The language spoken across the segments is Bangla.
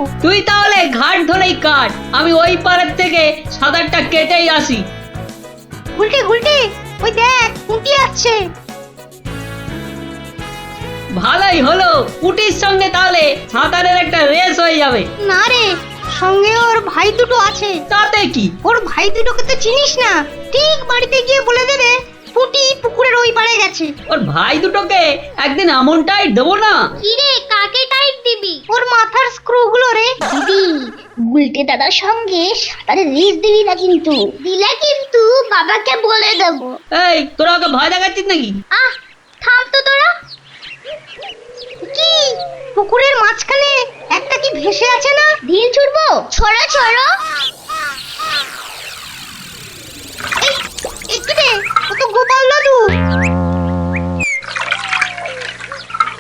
যাবো। তুই তাহলে ঘাট ধরেই কাট, আমি ওই পাড়ের থেকে সাঁতারটা কেটেই আসি। গুলটে গুলটে, ওই দেখ পুঁটি আসছে। ভালোই হলো, পুটির সঙ্গে তাহলে সাঁতারের একটা রেস হয়ে যাবে। না রে, সঙ্গে ওর ভাই দুটো আছে। তাতে কি? ওর ভাই দুটোকে তো চিনিস না, ঠিক বাড়িতে গিয়ে বলে দেবে পুঁটি পুকুরের ওই পাড়ে গেছে। ওর ভাই দুটোকে একদিন এমনটাই দেবো না। কি রে, কাকে টাইট দিবি? ওর মাথার স্ক্রু গুলো রে। দিদি, গুলটে দাদার সঙ্গে সাঁতারে রেস দিবি না কিন্তু। দিলে কিন্তু বাবাকে বলে দেবো। এই, তোরা ওকে ভয় দেখাচ্ছিস নাকি? আহ, থাম তো তোরা। কি পুকুরের মাঝখানে একটা কি ভেসে আছে না? ঢিল ছুড়বো? ছড়ো ছড়ো। একটু রে, ও তো গোপাল দাদু।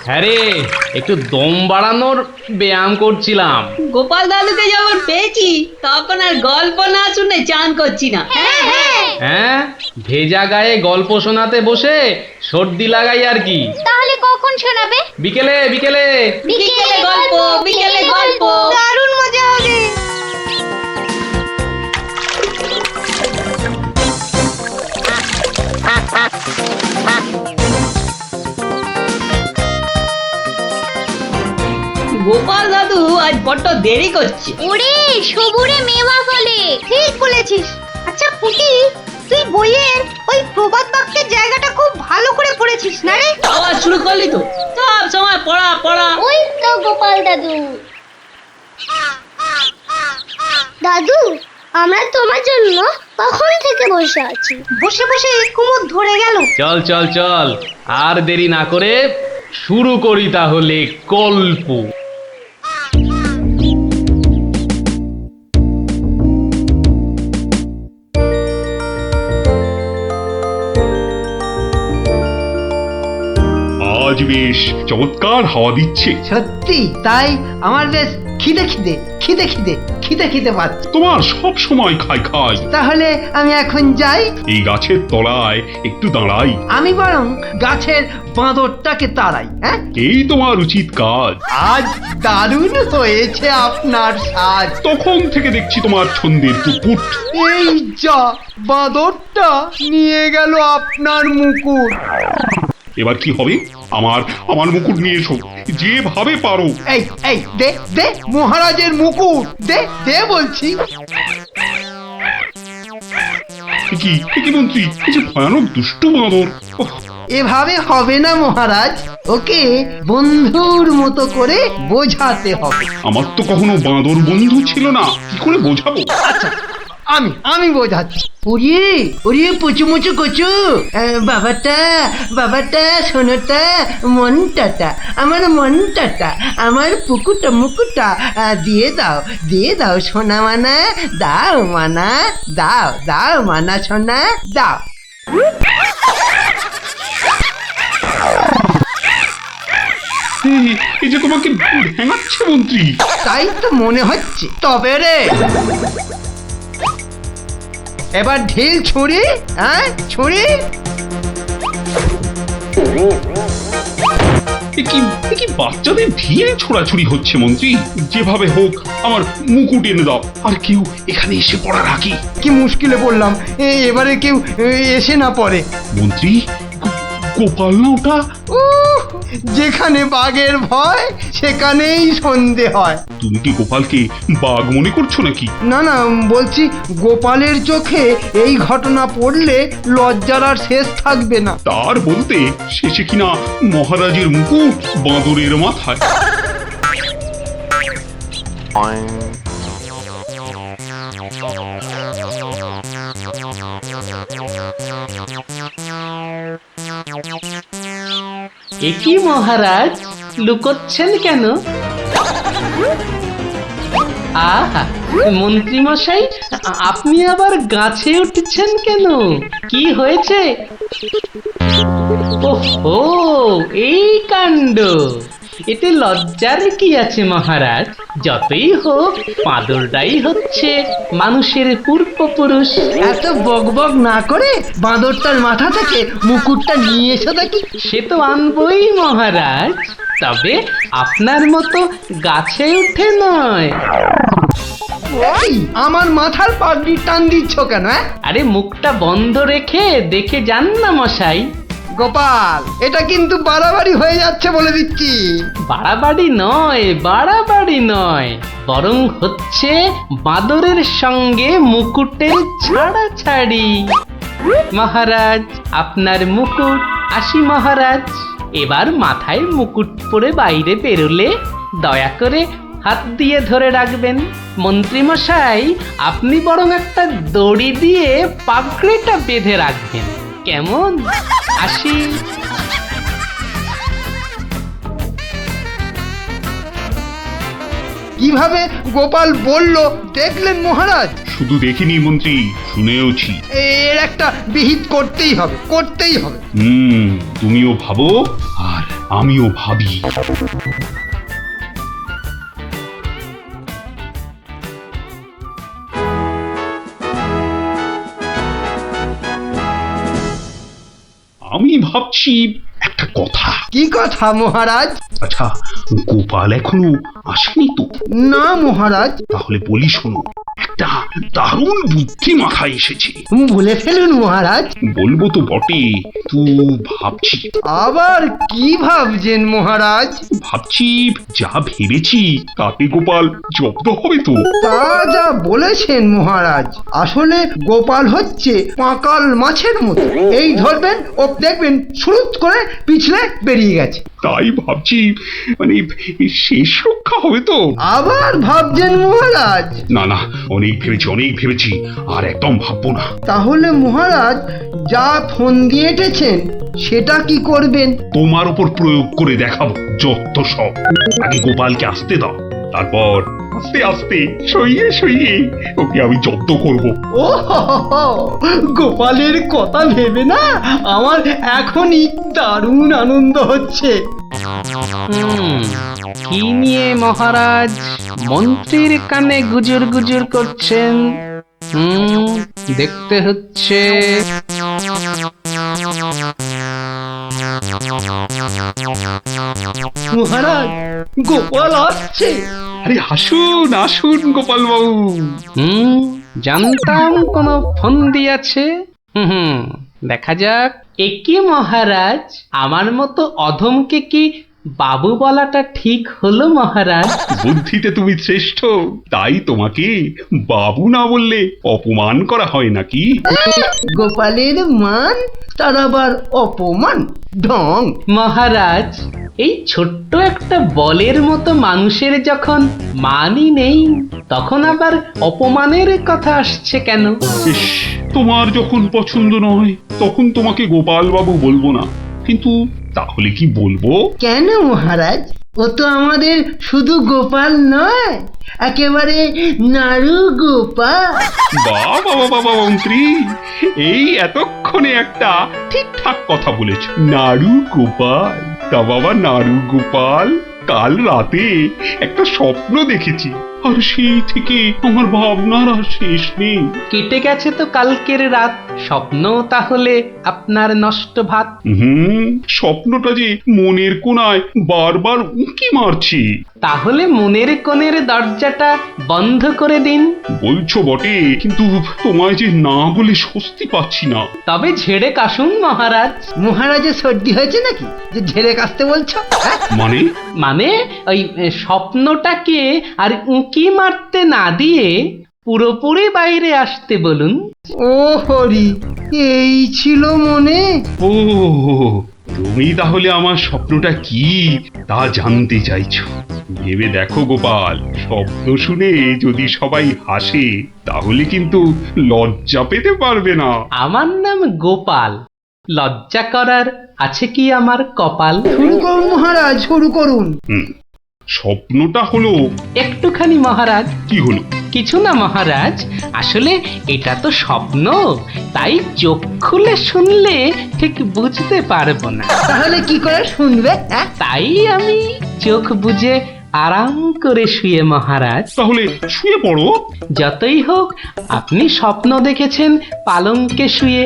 হ্যাঁ রে, একটু দম বাড়ানোর ব্যায়াম করছিলাম। গোপাল দাদুকে যখন পেয়েছি তখন আর গল্প না শুনে চান করছি না। হ্যাঁ, ভেজা গায়ে গল্প শোনাতে বসে সর্দি লাগাই আর কি। তাহলে কখন শোনাবে? বিকেলে বিকেলে। বিকেলে গল্প, বিকেলে গল্প। দারুণ মজা হবে। গোপাল দাদু আজ বড্ড দেরি করছে। ওরে সবুরে মেওয়া ফলে। ঠিক বলেছিস। আচ্ছা পুটি, তুই বইয়ের ওই প্রবাদ বাক্যের জায়গাটা খুব ভালো করে পড়েছিস না রে? আবার শুরু করলি তো, সব সময় পড়া পড়া। ওই তো গোপাল দাদু। দাদু, আমরা তোমার জন্য কখন থেকে বসে আছি। বসে বসে কুমোদ ধরে গেল। চল চল চল, আর দেরি না করে শুরু করি তাহলে গল্প। আজ বেশ চমৎকার হাওয়া দিচ্ছে। সত্যি তাই, আমার বেশ খিদে খিদে খিদে খিদে খিদে খিদে পাচ্ছে। তোমার সব সময় খাই খাই। তাহলে আমি এখন যাই। এই গাছের তলায় একটু দাঁড়াই। আমি বরং গাছের বাঁদরটাকে তাড়াই। হ্যাঁ, এই তোমার উচিত কাজ। আজ দারুণ হয়েছে আপনার সাজ। তখন থেকে দেখছি তোমার ছন্দের পুকুট। এই যা, বাঁদরটা নিয়ে গেল আপনার মুকুট। এবার কি হবে? আমার আমার মুকুট নিয়ে এসো, যেভাবে পারো। এই এই দে দে মহারাজের মুকুট, দে দে বলছি। কি মন্ত্রী, এই যে ভয়ানক দুষ্ট বাঁদর। ওহ, এভাবে হবে না মহারাজ, ওকে বন্ধুর মতো করে বোঝাতে হবে। আমার তো কখনো বাঁদর বন্ধু ছিল না, কি করে বোঝাবো? আচ্ছা, আমি বোঝাচ্ছি। ওরে ওরে পুচু মুচু কচু, বাবাটা বাবাটা, সোনাটা, মনটাটা, আমার মনটাটা, আমার পুকুটা মুকুটা, দিয়ে দাও সোনা মানা, দাও মানা, দাও দাও মানা সোনা, দাও। এই যে তোমাকে ভেঙাচ্ছে মন্ত্রী। তাই তো মনে হচ্ছে। তবে রে, এবার ঢিল ছুরি, হ্যাঁ ছুরি। এ কি বাচ্চাদের ঢিল ছোড়াছুড়ি হচ্ছে মন্ত্রী? যেভাবে হোক আমার মুকুট এনে দাও, আর কেউ এখানে এসে পড়ার আগে। কি মুশকিলে পড়লাম, এবারে কেউ এসে না পড়ে। মন্ত্রী, গোপাল না ওটা? যেখানে বাঘের ভয় সেখানেই সন্ধে হয়। তুমি কি গোপালকে বাঘ মনে করছো নাকি? না না, বলছি গোপালের চোখে এই ঘটনা পড়লে লজ্জার আর শেষ থাকবে না। তার বলতে শেষে কিনা মহারাজের মুকুট বাঁদরের মাথায়। একই মহারাজ, লুকোচ্ছেন কেন? আহা, মন্ত্রী মশাই, আপনি আবার গাছে উঠছেন কেন? কি হয়েছে? ওহো, এই কাণ্ড। এতে লজ্জার কি আছে মহারাজ? যতই হোক বাঁদরটাই হচ্ছে মানুষের পূর্বপুরুষ। এত বকবক না করে বাঁদরটার মাথা থেকে মুকুটটা নিয়ে এসো দেখি। সে তো আনবই মহারাজ। তবে আপনার মতো গাছে উঠে নয়। ওই আমার মাথার পাগড়ি টান দিচ্ছ কেন? আরে মুখটা বন্ধ রেখে দেখে যান না মশাই। গোপাল, এটা কিন্তু বাড়াবাড়ি হয়ে যাচ্ছে বলে দিচ্ছি। বাড়াবাড়ি নয়, বাড়াবাড়ি নয়, বরং হচ্ছে বাদরের সঙ্গে মুকুটের ছাড়াছাড়ি। মহারাজ, আপনার মুকুট। আসি মহারাজ, এবার মাথায় মুকুট পরে বাইরে বেরোলে দয়া করে হাত দিয়ে ধরে রাখবেন। মন্ত্রী মশাই, আপনি বরং একটা দড়ি দিয়ে পাগড়িটা বেঁধে রাখবেন, কেমন? আসি। কিভাবে গোপাল বলল দেখলেন মহারাজ? শুধু দেখিনি মন্ত্রী, শুনেওছি। এর একটা বিহিত করতেই হবে, করতেই হবে। তুমিও ভাবো আর আমিও ভাবি। আমি ভাবছি একটা কথা। কি কথা মহারাজ? আচ্ছা, গোপাল এখনো আসেনি তো? না মহারাজ। তাহলে বলি শোনো, একটা দারুণ বুদ্ধি মাথায় এসেছে। বলে ফেলুন মহারাজ। বলবো তো বটে, তো ভাবছি। আবার কি ভাবছেন মহারাজ? ভাবছি যা ভেবেছি তাতে গোপাল জব্দ হবে তো? তা যা বলেছেন মহারাজ, আসলে গোপাল হচ্ছে পাঁকাল মাছের মতো। এই ধরবেন ও দেখবেন সুরুত করে পিছলে বেরিয়ে গেছে। তাই ভাবছি, মানে শেষ রক্ষা হবে তো? আবার ভাবছেন মহারাজ? না না, অনেক ভেবেছি, আর একদম ভাববো না। তাহলে মহারাজ যা ফোন দিয়ে এঁটেছেন সেটা কি করবেন? তোমার উপর প্রয়োগ করে দেখাবো যত সব। আগে গোপালকে আসতে দাও, তারপর আস্তে আস্তে সইয়ে ওকে আমি জব্দ করব। ও গোপালের কথা ভেবে না আমার এখনই দারুণ আনন্দ হচ্ছে। কি নিয়ে মহারাজ মন্ত্রীর কানে গুজুর গুজুর করছেন? দেখতে হচ্ছে। মহারাজ, গোপাল আসছে। আরে আসুন গোপাল বাবু। জানতাম কোন ফোন দিয়েছে। দেখা যাক। একি মহারাজ, আমার মতো অধমকে কি বাবু বলাটা ঠিক হলো মহারাজ? বুদ্ধিতে তুমি শ্রেষ্ঠ, তাই তোমাকে বাবু না বললে অপমান করা হয় নাকি? গোপালের মান তার আবার অপমান, ঢং। মহারাজ, এই ছোট্ট একটা বলের মতো মানুষের যখন মানই নেই, তখন আবার অপমানের কথা আসছে কেন? ইস, তোমার যখন পছন্দ নয় তখন তোমাকে গোপাল বাবু বলবো না, কিন্তু তাহলে কি বলবো? কেন মহারাজ? ও তো আমাদের শুধু গোপাল নয়, একেবারে নাড়ু গোপাল। বাবা মন্ত্রী, এই এতক্ষণে একটা ঠিকঠাক কথা বলেছ। নাড়ু গোপাল? তা বাবা নাড়ু গোপাল, কাল রাতে একটা স্বপ্ন দেখেছি, আর সেই থেকে আমার ভাবনার আর শেষ নেই। কেটে গেছে তো কালকের রাত, স্বপ্ন তাহলে আপনার নষ্ট ভাত। স্বপ্নটা যে মনের কোণায় বারবার উঁকি মারছি। তাহলে মনের কোণের দরজাটা বন্ধ করে দিন। বলছো বটে, কিন্তু তোমায় যে না বলে স্বস্তি পাচ্ছি না। তবে ঝেড়ে কাশুন মহারাজ। মহারাজের সর্দি হয়েছে নাকি যে ঝেড়ে কাশতে বলছো? মানে ওই স্বপ্নটাকে আর উঁকি মারতে না দিয়ে পুরোপুরি বাইরে আসতে বলুন। ও হরি, এই ছিল মনে? ও, তুমি তাহলে আমার স্বপ্নটা কি তা জানতে চাইছো? ভেবে দেখো গোপাল, স্বপ্ন শুনে যদি সবাই হাসে তাহলে কিন্তু লজ্জা পেতে পারবে না। আমার নাম গোপাল, লজ্জা করার আছে কি আমার কপাল? শুরু করুন মহারাজ, শুরু করুন। স্বপ্নটা হলো একটুখানি মহারাজ। কি হলো? কিছু না মহারাজ, আসলে এটা তো স্বপ্ন, তাই চোখ খুলে শুনলে ঠিক বুঝতে পারবো না। তাহলে কি করে শুনবে? তাই আমি চোখ বুজে আরাম করে শুয়ে মহারাজ। তাহলে শুয়ে পড়ো। যতই হোক আপনি স্বপ্ন দেখেছেন পালঙ্কে শুয়ে,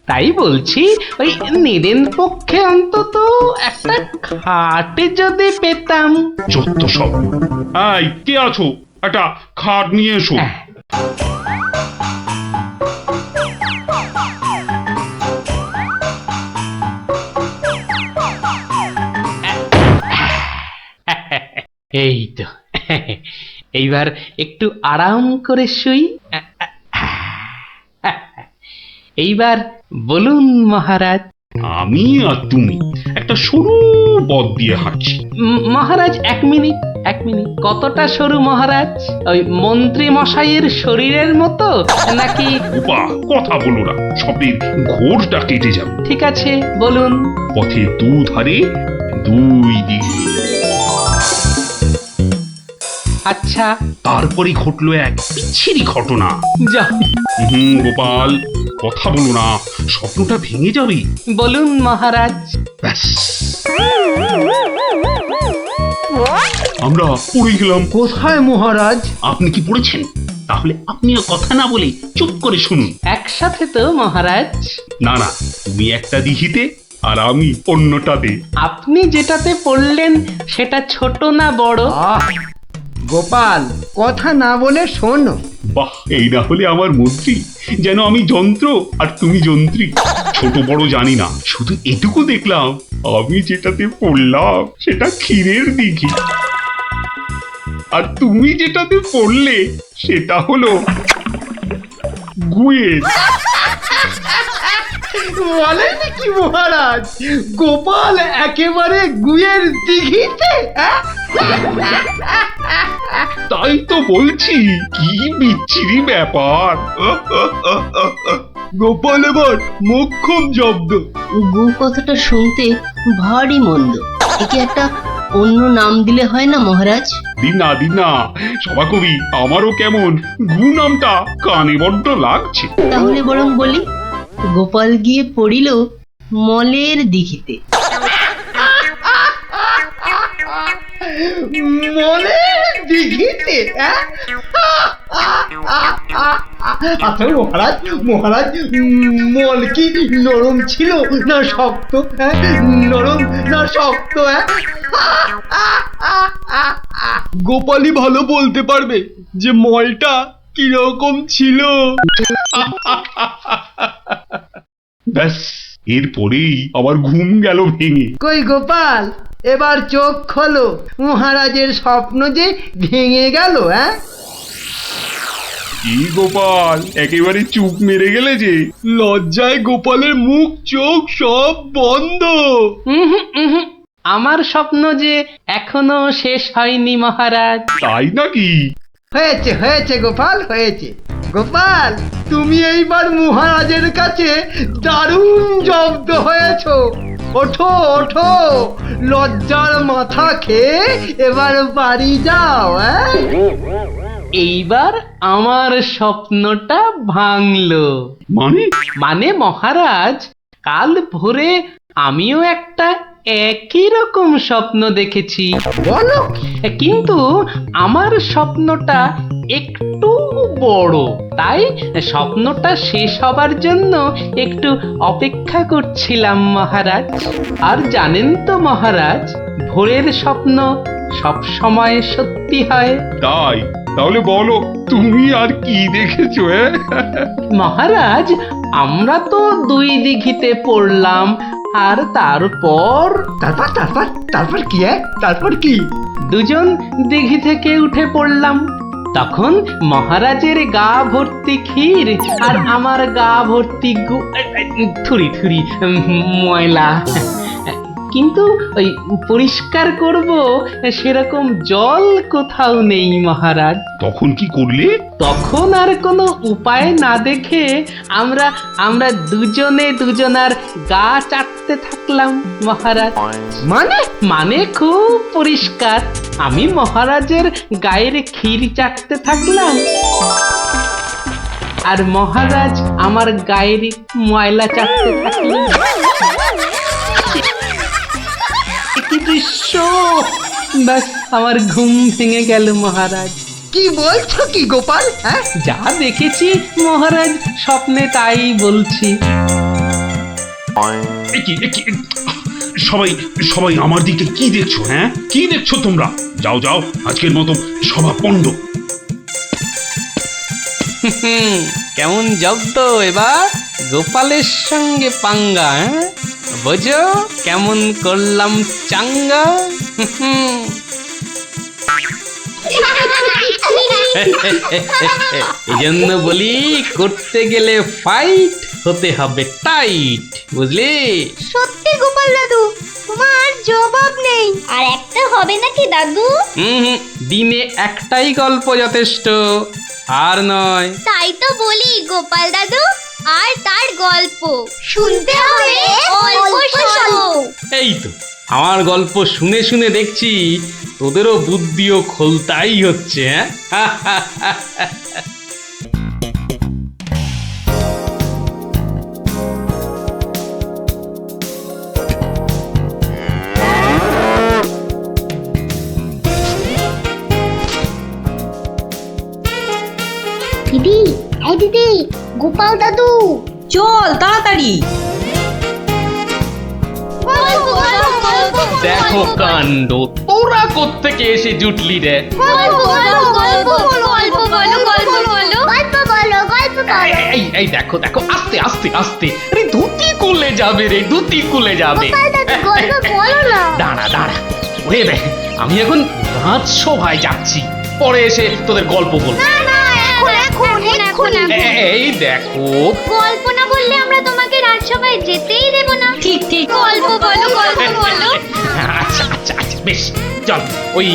তাই বলছি ওই নিদেন পক্ষে অন্তত একটা খাট যদি পেতাম। যত সব। এই কে আছো, একটা খাট নিয়ে এসো। এই তো, এইবার একটু আরাম করে শুই। এইবার বলুন মহারাজ। আমি আর তুমি একটা সরু পথ দিয়ে হাঁটছি। মহারাজ এক মিনিট, এক মিনিট। কতটা সরু মহারাজ? ওই মন্ত্রী মশাইয়ের শরীরের মতো নাকি? গোপা, কথা বলো না, স্বপ্নের ঘোরটা কেটে যাবে। ঠিক আছে, বলুন। পথে দুধারে দুই দিকে। আচ্ছা, তারপরে ঘটলো এক বিচ্ছিরি ঘটনা। যা গোপাল, কথা বলো না, স্বপ্নটা ভেঙে যাবে। বলুন মহারাজ। ব্যাস, আমরা পড়ে গেলাম। কোথায় মহারাজ? আপনি কি পড়েছেন? তাহলে আপনিও কথা না বলে চুপ করে শুনুন। একসাথে তো মহারাজ? না না, তুমি একটা দিঘিতে আর আমি অন্যটাতে। আপনি যেটাতে পড়লেন সেটা ছোট না বড়? আহ, গোপাল, কথা না বলে শোনো। বাহ, এই না হলে আমার মন্ত্রী, যেন আমি যন্ত্র আর তুমি যন্ত্রী। ছোট বড় জানি না, শুধু এটুকু দেখলাম, আমি যেটাতে পড়লাম সেটা ক্ষীরের দিঘি, আর তুমি যেটাতে পড়লে সেটা হলো গুয়ের। বলেন কি মহারাজ, গোপাল একেবারে গুয়ের দিঘিতে? তাই তো বলছি, কি বিচ্ছিরি ব্যাপার। গোপাল এবার মোক্ষম জব্দ। গু কথাটা শুনতে ভারী মন্দ। একে একটা অন্য নাম দিলে হয় না মহারাজ? দিনা দিনা, সভাকবি, আমারও কেমন গু নামটা কানে বড্ড লাগছে। তাহলে বরং বলি, গোপাল গিয়ে পড়িল মলের দিঘিতে। মনে দিঘিতে? আচ্ছা মহারাজ, মহারাজ, মল কি নরম ছিল না শক্ত? নরম না শক্ত? গোপালই ভালো বলতে পারবে যে মলটা কিরকম ছিল। ব্যাস, এরপরেই আমার ঘুম গেল ভেঙে। কই গোপাল, এবার চোখ খোলো, মহারাজের স্বপ্ন যে ভেঙে গেল। কি গোপাল, একেবারে চুপ মেরে গেলে যে। লজ্জায় গোপালের মুখ চোখ সব বন্ধ। আমার স্বপ্ন যে এখনো শেষ হয়নি মহারাজ। তাই নাকি? হয়েছে হয়েছে গোপাল, হয়েছে। গোপাল, তুমি এইবার মহারাজের কাছে দারুণ জব্দ হয়েছো। ওঠো ওঠো, লজ্জার মাথা খেয়ে এবার বাড়ি যাও। এইবার আমার স্বপ্নটা ভাঙলো। মানে? মানে মহারাজ, কাল ভোরে আমিও একটা একই রকম স্বপ্ন দেখেছি, বলো। কিন্তু আমার স্বপ্নটা একটু বড়। তাই স্বপ্নটা শেষ হবার জন্য একটু অপেক্ষা করছিলাম মহারাজ। আর জানেন তো মহারাজ, ভোরের স্বপ্ন সব সময় সত্যি হয়। তাই? তাহলে বলো, তুমি আর কি দেখেছো? মহারাজ, আমরা তো দুই দিঘিতে পড়লাম, আর তারপর তারপর তারপর তারপর কি? তারপর কি? দুজন দিঘি থেকে উঠে পড়লাম। তখন মহারাজের গা ভর্তি ক্ষীর আর আমার গা ভর্তি থুরি থুরি ময়লা। কিন্তু ওই পরিষ্কার করব সেরকম জল কোথাও নেই মহারাজ। তখন কি করলে? তখন আর কোনো উপায় না দেখে আমরা দুজনে দুজনার গা চাটতে থাকলাম মহারাজ। মানে? মানে খুব পরিষ্কার। আমি মহারাজের গায়ের ক্ষীর চাটতে থাকলাম, আর মহারাজ আমার গায়ের ময়লা চাটতে থাকলেন। কি দৃশ্য! ব্যাস, আমার ঘুম ভেঙে গেল মহারাজ। কি বলছো কি গোপাল? যা দেখেছি মহারাজ, স্বপ্নে তাই বলছি। এ কি, সবাই সবাই আমার দিকে কি দেখছো? হ্যাঁ, কি দেখছো তোমরা? যাও যাও, আজকের মতো সভা পণ্ড। কেমন জব্দ এবার গোপালের সঙ্গে পাঙ্গা, হ্যাঁ? বোঝো কেমন করলাম চাঙ্গা। এই জন্য বলি, করতে গেলে ফাইট হতে হবে টাইট, বুঝলি? সত্যি গোপাল দাদু, তোমার জবাব নেই। আর একটা হবে নাকি দাদু? দিনে একটাই গল্প যথেষ্ট, আর নয়। তাই তো বলি গোপাল দাদু, আর তার গল্প শুনতে হবে অল্প স্বল্প। এই তো আমার গল্প শুনে শুনে দেখছি তোদেরও বুদ্ধিও খোলতাই হচ্ছে, হ্যাঁ? দিদি, এই দিদি, গোপাল দাদু চল তাড়াতাড়ি। গল্প, গল্প, গল্প, দেখো কাণ্ড, তোরা কোত্থেকে এসে জুটলি রে? গল্প, গল্প, গল্প, গল্প বলো, গল্প বলো। গল্প বলো, গল্প এই, বলো। এই এই দেখো দেখো, আস্তে আস্তে আস্তে, আরে ধুতি খুলে যাবে রে, ধুতি খুলে যাবে। গোপাল দাদু গল্প বলো না। দাঁড়া দাঁড়া, ওরে রে, আমি এখন রাজসভায় যাচ্ছি, পরে এসে তোদের গল্প বলবো। না না, এখন। এই দেখো, গল্প না বললে আমরা তোমাকে রাজসভায় যেতেই দেব না। ঠিক ঠিক। গল্প বলো, গল্প বলো। আচ্ছা আচ্ছা আচ্ছা, বেশ, চল ওই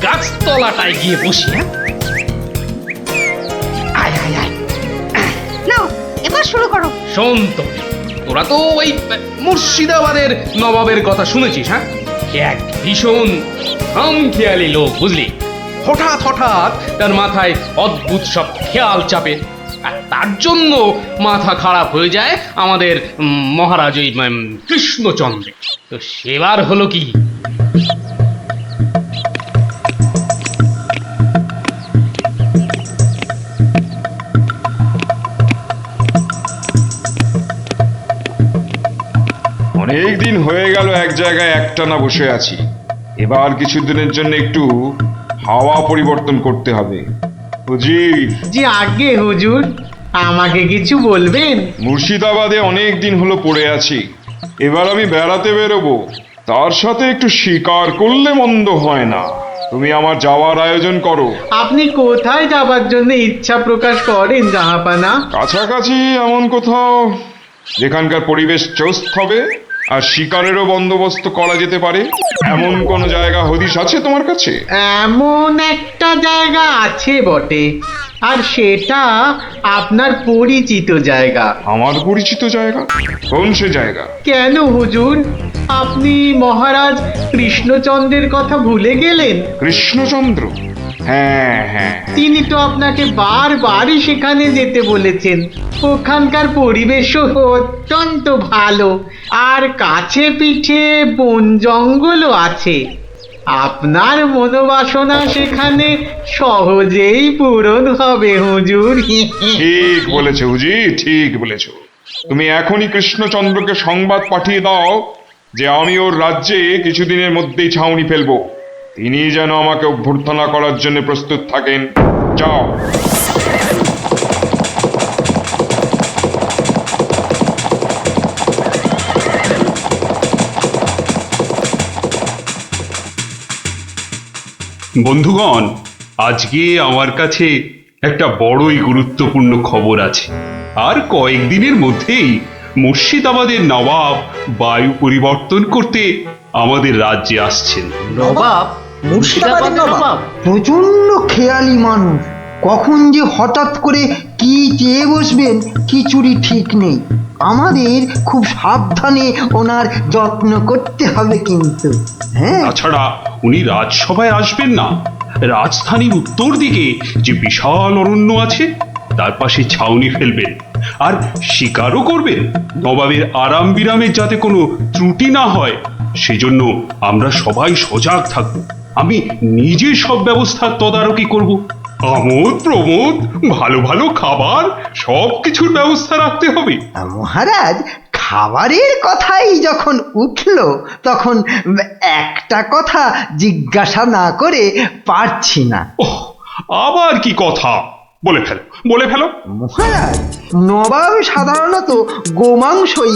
গাছতলাটায় গিয়ে বসি, হ্যাঁ? আয় আয় আয়, নাও, এবার শুরু করো। শোন তো, তোরা তো ওই মুর্শিদাবাদের নবাবের কথা শুনেছিস, হ্যাঁ? এক ভীষণ খামখেয়ালি লোক, বুঝলি? হঠাৎ হঠাৎ তার মাথায় অদ্ভুত সব খেয়াল চাপে, আর তার জন্য মাথা খারাপ হয়ে যায় আমাদের মহারাজ ওই কৃষ্ণচন্দ্র। তো সেবার হলো কি, অনেক দিন হয়ে গেল এক জায়গায় একটানা বসে আছি। এবার কিছুদিনের জন্য একটু হাওয়া পরিবর্তন করতে হবে। হুজির, জি আগে হুজুর, আমাকে কিছু বলবেন? মুর্শিদাবাদে অনেক দিন হলো পড়ে আছি, এবার আমি বেড়াতে বেরোবো, তার সাথে একটু শিকার করলে মন্দ হয় না। তুমি আমার যাওয়ার আয়োজন করো। আপনি কোথায় যাবার জন্য ইচ্ছা প্রকাশ করেন জাহাপানা? কাছাকাছি এমন কোথাও যেখানকার পরিবেশ চৌস্ত হবে আর শিকারেরও বন্দোবস্ত করা যেতে পারে, এমন কোন জায়গা হদিশ আছে তোমার কাছে? এমন একটা জায়গা আছে বটে, আর সেটা আপনার পরিচিত জায়গা। আমার পরিচিত জায়গা? কোন সে জায়গা? কেন হুজুর, আপনি মহারাজ কৃষ্ণচন্দ্রের কথা ভুলে গেলেন? কৃষ্ণচন্দ্র? হ্যাঁ হ্যাঁ, তিনি তো আপনাকে বারবারই সেখানে যেতে বলেছেন। ওখানকার পরিবেশও অত্যন্ত ভালো, আর কাছে পিঠে বন জঙ্গলও আছে। আপনার মনোবাসনা সেখানে সহজেই পূরণ হবে হুজুর। ঠিক বলেছো হুজি, ঠিক বলেছো। তুমি এখনই কৃষ্ণচন্দ্রকে সংবাদ পাঠিয়ে দাও যে আমি ওর রাজ্যে কিছুদিনের মধ্যেই ছাউনি ফেলবো। তিনি যেন আমাকে অভ্যর্থনা করার জন্য প্রস্তুত থাকেন। যাও। বন্ধুগণ, আজকে আমার কাছে একটা বড়ই গুরুত্বপূর্ণ খবর আছে। আর কয়েকদিনের মধ্যেই মুর্শিদাবাদের নবাব বায়ু পরিবর্তন করতে আমাদের রাজ্যে আসছেন। নবাব? মুর্শিদাবাদের নবাব? প্রচন্ড খেয়ালি মানুষ, কখন যে হঠাৎ করে কি চেয়ে বসবেন কিছুরই ঠিক নেই। আমাদের খুব সাবধানে ওনার যত্ন করতে হবে কিন্তু। হ্যাঁ, তাছাড়া উনি রাজসভায় আসবেন না, রাজধানীর উত্তর দিকে যে বিশাল অরণ্য আছে তার পাশে ছাউনি ফেলবেন, আর শিকারও করবেন। নবাবের আরাম বিরামের যাতে কোনো ত্রুটি না হয় সেজন্য আমরা সবাই সজাগ থাকব। আমি নিজে সব ব্যবস্থার তদারকি করব। আমোদ প্রমোদ, ভালো ভালো খাবার, সব কিছুর ব্যবস্থা রাখতে হবে। মহারাজ খাবারের কথাই যখন উঠল তখন একটা কথা জিজ্ঞাসা না করে পারছি না। ওহ, আবার কি কথা? বলে ফেলো, বলে ফেলো। মহারাজ, নবাব সাধারণত গোমাংসই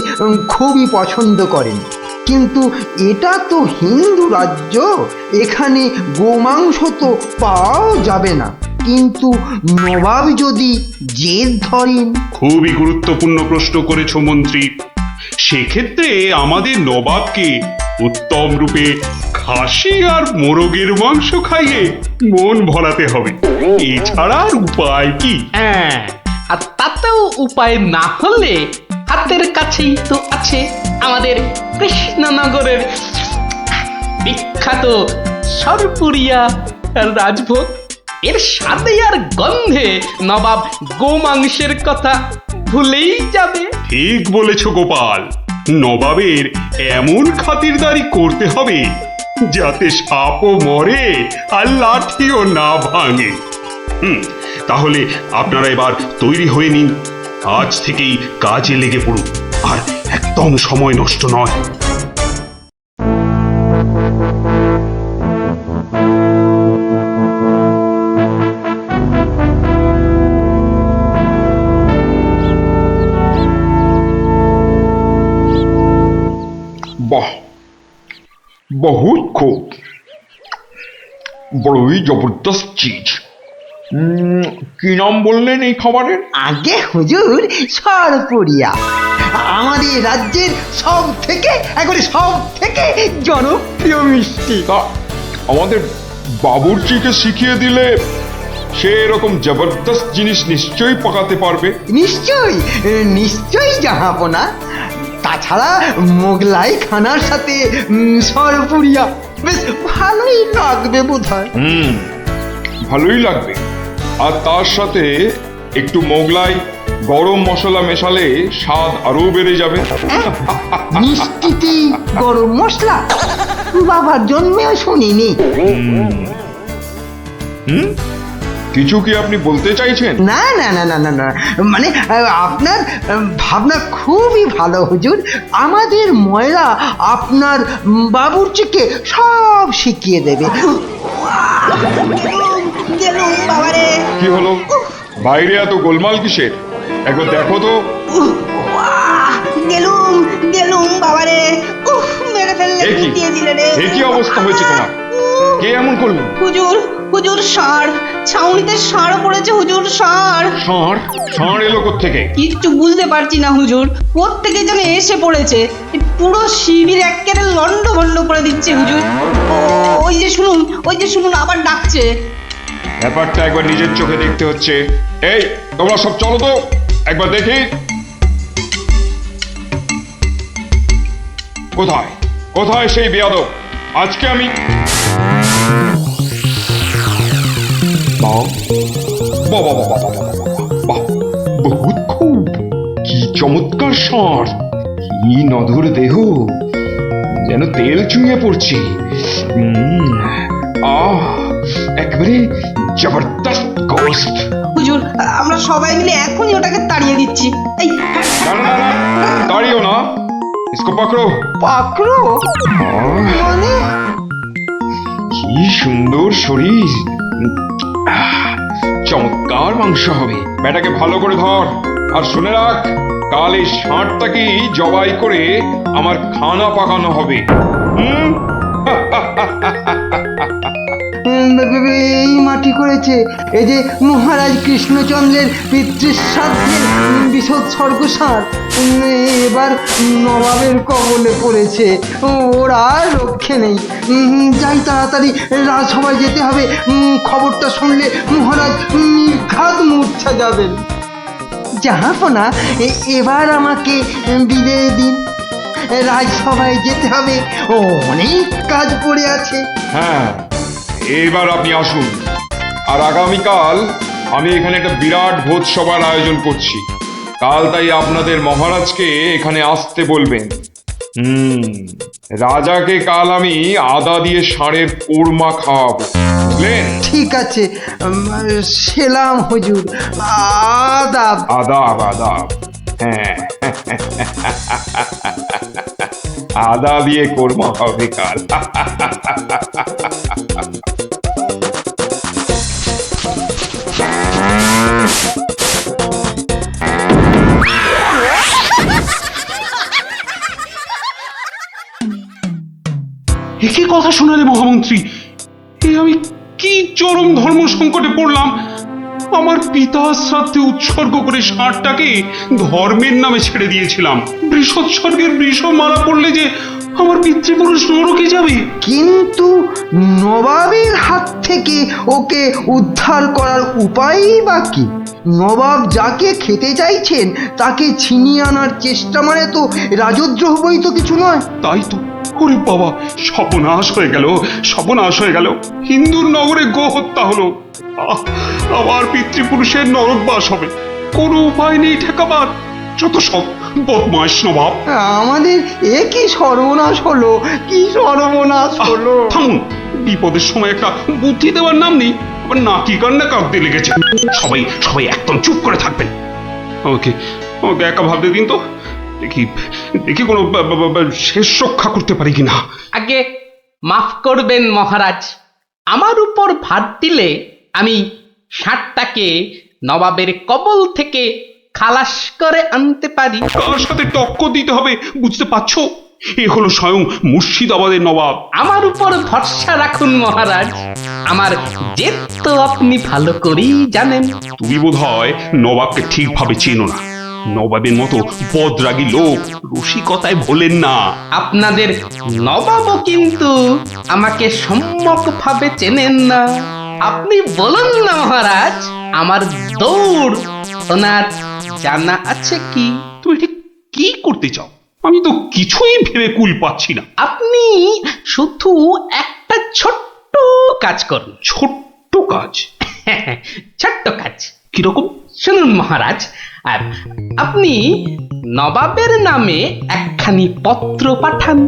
খুবই পছন্দ করেন, কিন্তু এটা তো হিন্দু রাজ্য, এখানে গোমাংস তো পাওয়াও যাবে না। কিন্তু নবাব যদি জেদ ধরেন। খুবই গুরুত্বপূর্ণ প্রশ্ন করেছো মন্ত্রী। সেক্ষেত্রে আমাদের নবাবকে উত্তম রূপে খাসি আর মোরগের মাংস খাইয়ে মন ভরাতে হবে, এছাড়া আর উপায় কি? হ্যাঁ, আর তাতেও উপায় না হলে হাতের কাছেই তো আছে আমাদের কৃষ্ণনগরের বিখ্যাত সরপুরিয়া রাজভোগ। এর স্বাদে আর গন্ধে নবাব গোমাংসের কথা ভুলেই যাবে। ঠিক বলেছ গোপাল, নবাবের এমন খাতিরদারি করতে হবে যাতে সাপও মরে আর লাঠিও না ভাঙে। তাহলে আপনারা এবার তৈরি হয়ে নিন, আজ থেকেই কাজে লেগে পড়ুন, আর একদম সময় নষ্ট নয়। বাহ, বহুত খুব, বড়ই জবরদস্ত চিজ। কি নাম বললেন এই খাবারের? আগে হুজুর, সরপুরিয়া আমাদের রাজ্যের সব থেকে জনপ্রিয় মিষ্টি। তা আমাদের বাবুর্চিকে শিখিয়ে দিলে সে এরকম জবরদস্ত জিনিস নিশ্চয়ই পাকাতে পারবে। নিশ্চয়ই জাহাপনা। তাছাড়া মোগলাই খানার সাথে সরপুরিয়া বেশ ভালোই লাগবে বোধহয়। ভালোই লাগবে, আর তার সাথে একটু মোগলাই গরম মশলা মেশালে স্বাদ আরো বেড়ে যাবে। মিষ্টিতে গরম মশলা? বাবার জন্মেও শুনিনি। কিছু কি আপনি বলতে চাইছেন? না না না না না না, মানে আপনার ভাবনা খুবই ভালো হুজুর। আমাদের ময়রা আপনার বাবুর্চিকে সব শিখিয়ে দেবে। কি হলো, বাইরে এত গোলমাল কিসের? একবার দেখো তো। গেলুম বাবারে, মেরে ফেললে, দিয়ে দিলে রে। এ কি অবস্থা হয়েছে তোমার? কে এমন করলো? হুজুর ষাঁড়, ছাউনিতে ষাঁড় পড়েছে হুজুর, ষাঁড়। ষাঁড় এলো কোত্থেকে? কিচ্ছু বুঝতে পারছি না হুজুর, কোত্থেকে যেন এসে পড়েছে, পুরো শিবির একেবারে লন্ডভন্ড করে দিচ্ছে হুজুর। ওই যে শুনুন আবার ডাকছে। ব্যাপারটা একবার নিজের চোখে দেখতে হচ্ছে। এই তোমরা সব চলো তো, একবার দেখি। কোথায় সেই বেয়াদব? আজকে আমি বহুত খুব, কি চমৎকার ষাঁড়, কি নধর দেহ, যেন তেল চুইয়ে পড়ছে। একেবারে জবরদস্ত গোস্ত। হুজুর, আমরা সবাই মিলে এখনই ওটাকে তাড়িয়ে দিচ্ছি। এই না, তাড়িও না, ইসকো পাকড়ো। মানে কি সুন্দর শরীর, চমৎকার মাংস হবে। বেটাকে ভালো করে ধর, আর শুনে রাখ, কাল এই ষাঁড়টাকেই জবাই করে আমার খানা পাকানো হবে। এই মাটি করেছে, এই যে মহারাজ কৃষ্ণচন্দ্রের পিতৃশ্রাদ্ধের বিসর্গসার এবার নবাবের কবলে পড়েছে, ওর আর রক্ষে নেই। যাই তাড়াতাড়ি, রাজসভায় যেতে হবে। খবরটা শুনলে মহারাজ নির্ঘাত মূর্ছা যাবেন। জাহাপনা, এবার আমাকে বিদায় দিন, রাজসভায় যেতে হবে, অনেক কাজ পড়ে আছে। হ্যাঁ, এবার আপনি আসুন, আর আগামীকাল আমি এখানে একটা বিরাট ভোজসভার আয়োজন করছি। কাল তাই আপনাদের মহারাজকে এখানে আসতে বলবেন। রাজাকে কাল আমি আদা দিয়ে ষাঁড়ের কোরমা খাওয়াবো, বুঝলেন? ঠিক আছে, সেলাম হুজুর, আদাব। আদাব। হ্যাঁ। আদা দিয়ে কোরমা হবে কাল। একই কথা শোনালে মহামন্ত্রী, এ আমি কি চরম ধর্ম সংকটে পড়লাম। আমার পিতা শ্রাদ্ধে উৎসর্গ করে ষাঁড়টাকে ধর্মের নামে ছেড়ে দিয়েছিলাম। বৃষোৎসর্গের বৃষ মারা পড়লে যে আমার পিতৃপুরুষ নরকে যাবে। কিন্তু নবাবের হাত থেকে ওকে উদ্ধার করার উপায়ই বা কি? নবাব যাকে খেতে চাইছেন তাকে ছিনিয়ে আনার চেষ্টা মানে তো রাজদ্রোহ বই তো কিছু নয়। তাই তো, ওরে বাবা, সর্বনাশ হয়ে গেল, সর্বনাশ হয়ে গেল। হিন্দুর নগরে গো হত্যা হলো, আমার পিতৃপুরুষের নরকবাস হবে। কোনো উপায় নেই ঠেকাবার। যত সব বদমাস নবাব। আমাদের এ কি সর্বনাশ হলো, কি সর্বনাশ হলো! থামুন, বিপদের সময় একটা বুদ্ধি দেওয়ার নাম নেই, আবার নাকি কান্না কাঁদতে লেগেছে। সবাই সবাই একদম চুপ করে থাকবেন। আমাকে আমাকে একা ভাবতে দিন তো, দেখি দেখি কোনো শেষ রক্ষা করতে পারি কিনা। আগে মাফ করবেন মহারাজ, আমার উপর ভার দিলে আমি ষাঁড়টাকে নবাবের কবল থেকে খালাস করে আনতে পারি। কার সাথে টক্কর দিতে হবে বুঝতে পারছো? এ হলো স্বয়ং মুর্শিদাবাদের নবাব। আমার উপর ভরসা রাখুন মহারাজ, আমার জেদ তো আপনি ভালো করেই জানেন। তুমি বোধহয় নবাবকে ঠিকভাবে চেনো না। নবাবের মতো বদরাগী লোক রসিকতায় ভোলেন না। আপনাদের নবাবও কিন্তু আমাকে সম্যকভাবে চেনেন না। আপনি বলুন না মহারাজ, আমার দৌড় ওনার জানা আছে কি? তুমি ঠিক কি করতে চাও? আমি তো কিছুই ভেবে কুল পাচ্ছি না। আপনি শুধু একটা ছোট্ট কাজ করুন। ছোট্ট কাজ? ছোট্ট কাজ কিরকম? শুনুন মহারাজ, আর আপনি নবাবের নামে একখানি পত্র পাঠান।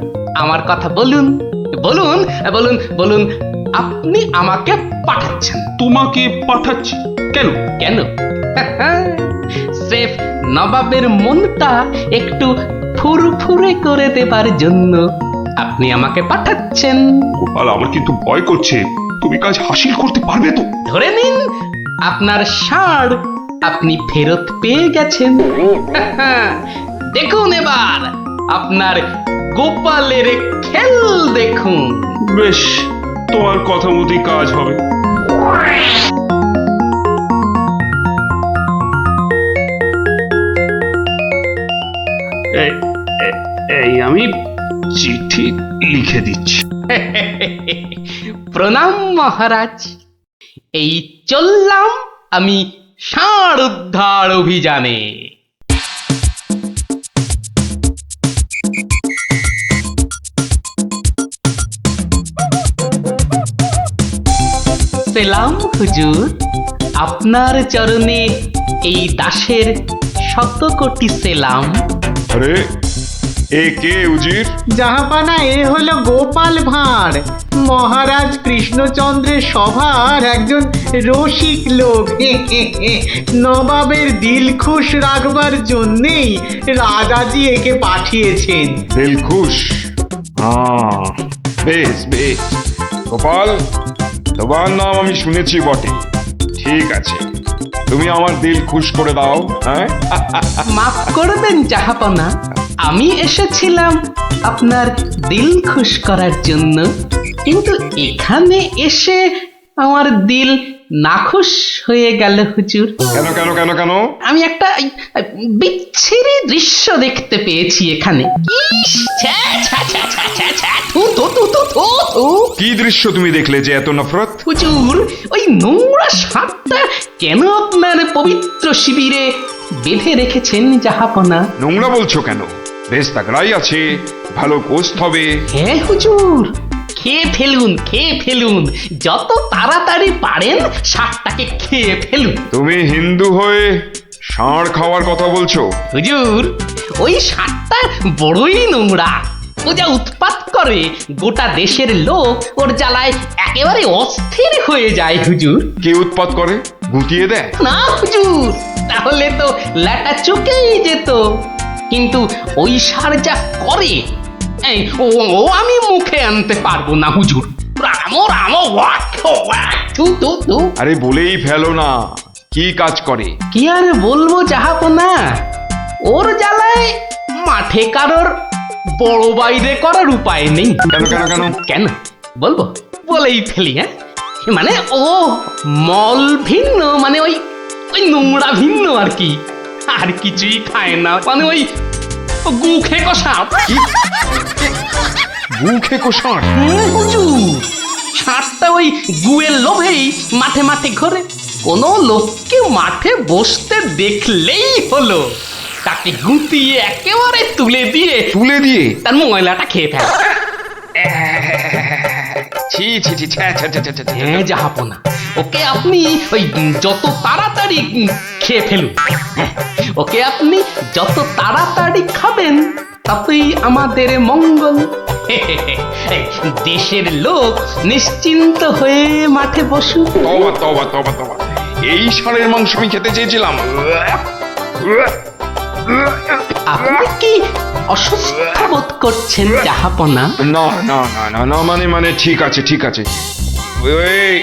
আমার কথা বলুন বলুন বলুন বলুন, আপনি আমাকে পাঠাচ্ছেন। তোমাকে পাঠাচ্ছি? কেন? কেন? স্রেফ নবাবের মনটা একটু ফুরফুরে করে দেবার জন্য আপনি আমাকে পাঠাচ্ছেন। গোপাল, আমার কিন্তু ভয় করছে। তুমি কাজ হাসিল করতে পারবে তো? ধরে নিন আপনার ষাঁড় আপনি ফেরত পেয়ে গেছেন। দেখুন এবার আপনার গোপালের খেল দেখুন। বেশ, তোমার কথা মতোই কাজ হবে। এই আমি চিঠি লিখে দিচ্ছি। প্রণাম মহারাজ, এই চললাম আমি ষাঁড় উদ্ধার অভিযানে। সেলাম হুজুর, আপনার চরণে এই দাসের শত কোটি সেলাম। আরে এ কে উজির? জাহাপানা, এ হলো গোপাল ভাঁড়, মহারাজ কৃষ্ণচন্দ্রের সভার একজন রসিক লোক। নবাবের দিল খুশ রাখবার জন্যেই রাজাজি একে পাঠিয়েছেন। দিলখুশ? বেশ বেশ। গোপাল, তোমার নাম আমি শুনেছি বটে। ঠিক আছে, তুমি আমার দিল খুশ করে দাও। হ্যাঁ, মাফ করবেন জাহাপনা, আমি এসেছিলাম আপনার দিল খুশ করার জন্য, কিন্তু এখানে এসে আমার দিল নাখুশ হয়ে গেল হুজুর। কেন কেন কেন কেন? আমি একটা বিচ্ছিরি দৃশ্য দেখতে পেয়েছি এখানে। ইস, ছ্যা, ছ্যা, ছ্যা, ছ্যা, ছ্যা, ছ্যা, থু, থু, থু, থু, থু, থু। কি দৃশ্য তুমি দেখলে যে এত নফরত? হুজুর, ওই নোংরা সাপটা কেন আপনার পবিত্র শিবিরে বেঁধে রেখেছেন জাহাপনা? নোংরা বলছো কেন? বেশ তাগড়াই আছে, ভালো গোস্ত হবে। হ্যাঁ হুজুর, খেয়ে ফেলুন, খেয়ে ফেলুন, যত তাড়াতাড়ি পারেন সাপটাকে খেয়ে ফেলুন। তুমি হিন্দু হয়ে ষাঁড় খাওয়ার কথা বলছো? হুজুর, ওই সাপটা বড়ই নোংরা। ও যা উৎপাত করে, গোটা দেশের লোক ওর জ্বালায় একেবারে অস্থির হয়ে যায় হুজুর। কে উৎপাত করে? গুটিয়ে দেয়? না হুজুর, তাহলে তো ল্যাটা চুকেই যেত। কিন্তু ওই ষাঁড় যা করে এই ও ও আমি মুখে আনতে পারবো না হুজুর। রামো রামো ওয়াক ওয়াক তু তু তু। আরে বলেই ফেলো না, কি কাজ করে? কি আর বলবো জাহাপনা, ওর জ্বালায় মাঠে কারোর বড় বাইরে করার উপায় নেই। কেন কেন কেন? কেন বলবো, বলেই ফেলি। হ্যাঁ, মানে ও মল ভিন্ন, মানে ওই ওই নোংরা ভিন্ন আর কি, আর কিছুই খায় না, মানে ওই গু খেকো সাপ। গু খেকো ষাঁড়? হুজুর, ষাঁড়টা ওই গুয়ের লোভেই মাঠে মাঠে ঘোরে। কোনো লোককে মাঠে বসতে দেখলেই হলো তাকে গুটিয়ে একেবারে তুলে দিয়ে তুলে দিয়ে? তার ময়লাটা খেয়ে ফেলে। ছি ছি ছি, ছ্যা, ছ্যা, ছ্যা, ছ্যা, ছ্যা, ছ্যা। হ্যাঁ জাহাপনা, ওকে আপনি ওই যত তাড়াতাড়ি খেয়ে ফেলুন। হ্যাঁ, ওকে আপনি যত তাড়াতাড়ি খাবেন ততই আমাদের মঙ্গল। এই দেশের লোক নিশ্চিন্ত হয়ে মাঠে বসুক। তবা তবা তবা তবা, এই ষাঁড়ের মাংস আমি খেতে চেয়েছিলাম। আপনি কি অসুস্থ বোধ করছেন জাহাপনা? না না না না না, মানে মানে ঠিক আছে ঠিক আছে। এই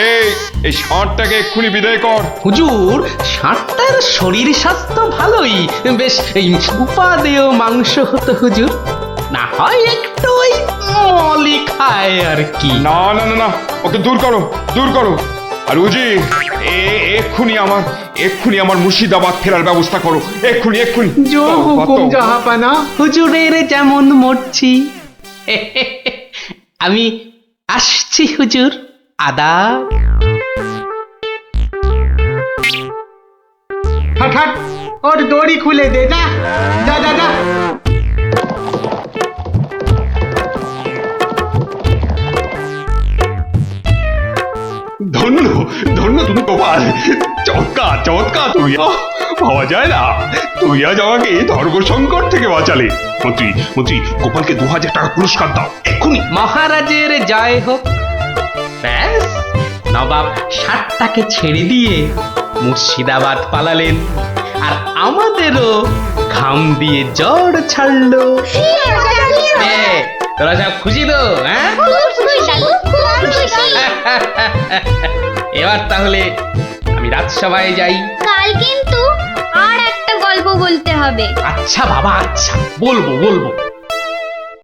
এই এই ষাঁড়টাকে এক্ষুনি বিদায় কর। হুজুর, ষাঁড়টার শরীর স্বাস্থ্য ভালোই, বেশ এই উপাদেয় মাংস হতো হুজুর, না হয় একটু ওই মলি খায় আর কি। না না না না, ওকে দূর করো দূর করো। আর উজি, এক্ষুনি আমার মুর্শিদাবাদ ফেরার ব্যবস্থা করো, এক্ষুনি এক্ষুনি। জো হুকুম জাহাপানা। হুজুরের যেমন মরছি। আমি আসছি হুজুর, আদাব। হাট হাট, ওর দড়ি খুলে দে, যা যা যা যা। ধন্য ধন্য তুমি গোপাল, চমৎকার চমৎকার তুমি। ভাবা যায় না, তুই আজ আমাকে ধর্ম সংকট থেকে বাঁচালে। মন্ত্রী মন্ত্রী, গোপালকে 2000 টাকা পুরস্কার দাও এক্ষুনি। মহারাজের জয় হোক। ব্যাস, নবাব ষাটটাকে ছেড়ে দিয়ে মুর্শিদাবাদ পালালেন, আর আমাদেরও ঘাম দিয়ে জ্বর ছাড়লো। তোরা সব খুশি তো? হ্যাঁ, এবার তাহলে আমি রাজসভায় যাই। কাল কিন্তু আর একটা গল্প বলতে হবে। আচ্ছা বাবা, আচ্ছা বলবো বলবো।